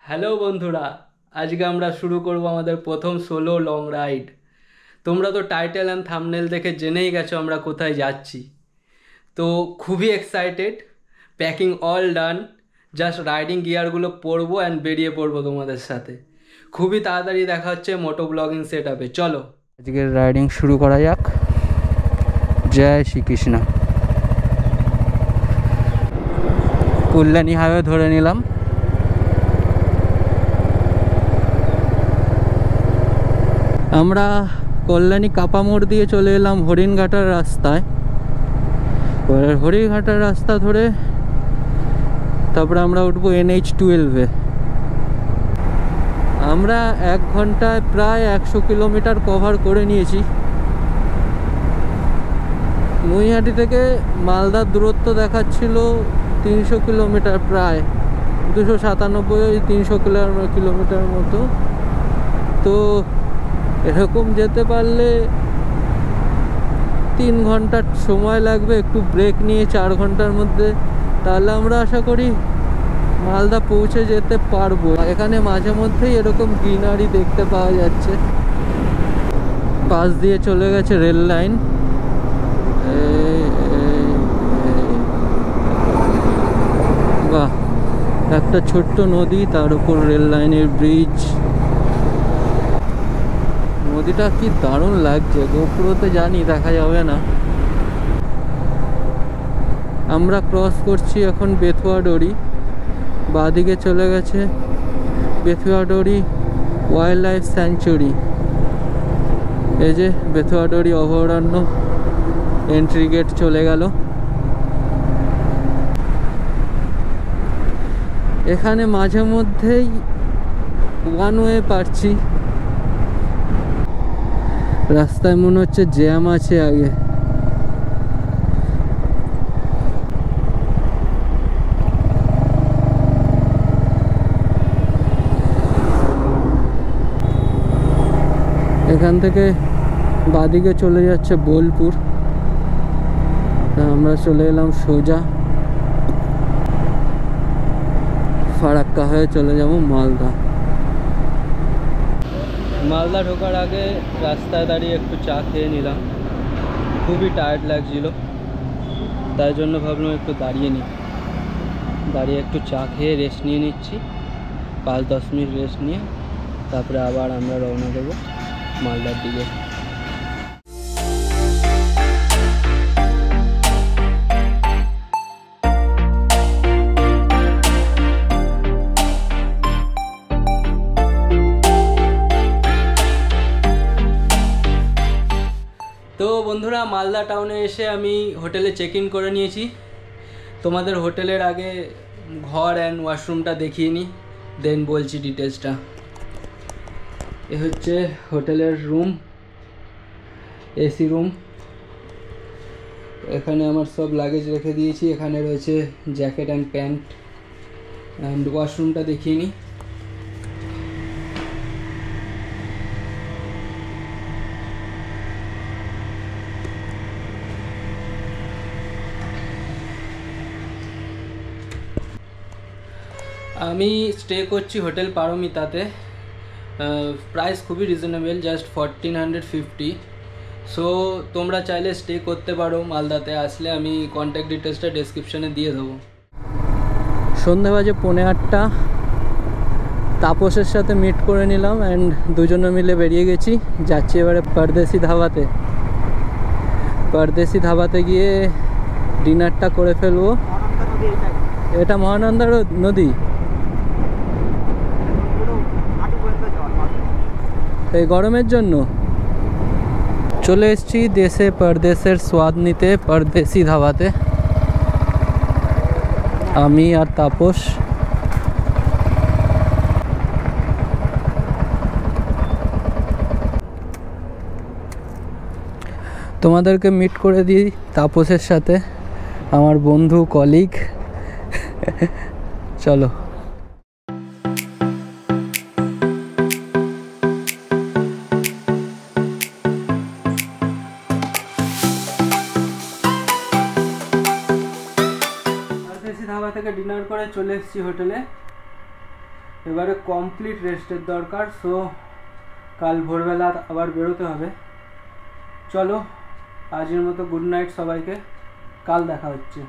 Hello বন্ধুরা, আজকে আমরা শুরু করব আমাদের প্রথম সোলো লং রাইড। তোমরা তো টাইটেল অ্যান্ড থাম্বনেল দেখে জেনেই গেছো আমরা কোথায় যাচ্ছি। তো খুবই excited, packing all done, just riding গিয়ারগুলো পরবো অ্যান্ড বেরিয়ে পড়বো তোমাদের সাথে। খুবই তাড়াতাড়ি দেখা হচ্ছে মোটো ব্লগিং সেট আপে। চলো আজকের রাইডিং শুরু করা যাক। জয় শ্রীকৃষ্ণ। কল্যাণী হাইওয়ে ধরে নিলাম। আমরা কল্যাণী কাপামোড় দিয়ে চলে এলাম হরিণঘাটার রাস্তায়। হরিণঘাটার রাস্তা ধরে তারপরে আমরা উঠবো NH12-এ। আমরা 1 ঘন্টায় প্রায় 100 কিলোমিটার কভার করে নিয়েছি। নৈহাটি থেকে মালদার দূরত্ব দেখাচ্ছিল 300 কিলোমিটার, প্রায় 297-300 কিলোমিটার মতো। তো এরকম যেতে পারলে 3 ঘন্টার সময় লাগবে, একটু ব্রেক নিয়ে 4 ঘন্টার মধ্যে। তাহলে আমরা আশা করি মালদা পৌঁছে যেতে পারবো। এখানে মাঝে মধ্যেই এরকম গ্রিনারি দেখতে পাওয়া যাচ্ছে। পাশ দিয়ে চলে গেছে রেল লাইন। বাহ, একটা ছোট্ট নদী, তার উপর রেল লাইনের ব্রিজ। নদীটা কি দারুণ লাগছে, গোপুরতে জানি দেখা যাবে না। আমরা ক্রস করছি এখন বেথুয়াডরি। বাঁদিকে চলে গেছে বেথুয়াডরি ওয়াইল্ড লাইফ স্যাংচুরি। এই যে বেথুয়াডরি অভয়ারণ্য এন্ট্রি গেট চলে গেল। এখানে মাঝে মধ্যেই ওয়ান ওয়ে পাচ্ছি, রাস্তায় মনে হচ্ছে জ্যাম আছে আগে। এখান থেকে বাদিকে চলে যাচ্ছে বোলপুর। আমরা চলে এলাম সোজা ফারাক্কা হয়ে চলে যাব মালদা। মালদা ঢোকার আগে রাস্তায় দাঁড়িয়ে একটু চা খেয়ে নিলাম। খুবই টায়ার্ড লাগছিল, তাই জন্য ভাবলাম একটু দাঁড়িয়ে নিই। দাঁড়িয়ে একটু চা খেয়ে রেস্ট নিয়ে নিচ্ছি। 5-10 মিনিট রেস্ট নিয়ে তারপরে আবার আমরা রওনা দেবো মালদার দিকে। তো বন্ধুরা, মালদা টাউনে এসে আমি হোটেলে চেক ইন করে নিয়েছি। তোমাদের হোটেলের আগে ঘর অ্যান্ড ওয়াশরুমটা দেখিয়ে নিই, দেন বলছি ডিটেলসটা। এ হচ্ছে হোটেলের রুম, এসি রুম। এখানে আমার সব লাগেজ রেখে দিয়েছি। এখানে রয়েছে জ্যাকেট অ্যান্ড প্যান্ট। অ্যান্ড ওয়াশরুমটা দেখিয়ে নিই। আমি স্টে করছি হোটেল পারমিতাতে। প্রাইস খুবই রিজনেবল, জাস্ট 1450। সো তোমরা চাইলে স্টে করতে পারো মালদাতে আসলে। আমি কন্ট্যাক্ট ডিটেলসটা ডেসক্রিপশানে দিয়ে দেবো। সন্ধ্যে বাজে 8:45। তাপসের সাথে মিট করে নিলাম অ্যান্ড দুজনে মিলে বেরিয়ে গেছি। যাচ্ছি এবারে পরদেশি ধাবাতে। পরদেশি ধাবাতে গিয়ে ডিনারটা করে ফেলবো। এটা মহানন্দা নদী, এই গরমের জন্য চলে এসেছি দেশে পরদেশের স্বাদ নিতে পরদেশি ধাবাতে। আমি আর তাপস। তোমাদেরকে মিট করে দিই তাপসের সাথে, আমার বন্ধু কলিগ। চলো। ধাবা থেকে ডিনার করে চলে এসেছি হোটেলে। এবারে কমপ্লিট রেস্টের দরকার। সো কাল ভোরবেলা আবার বেরোতে হবে। চলো আজকের মতো গুড নাইট সবাইকে, কাল দেখা হচ্ছে।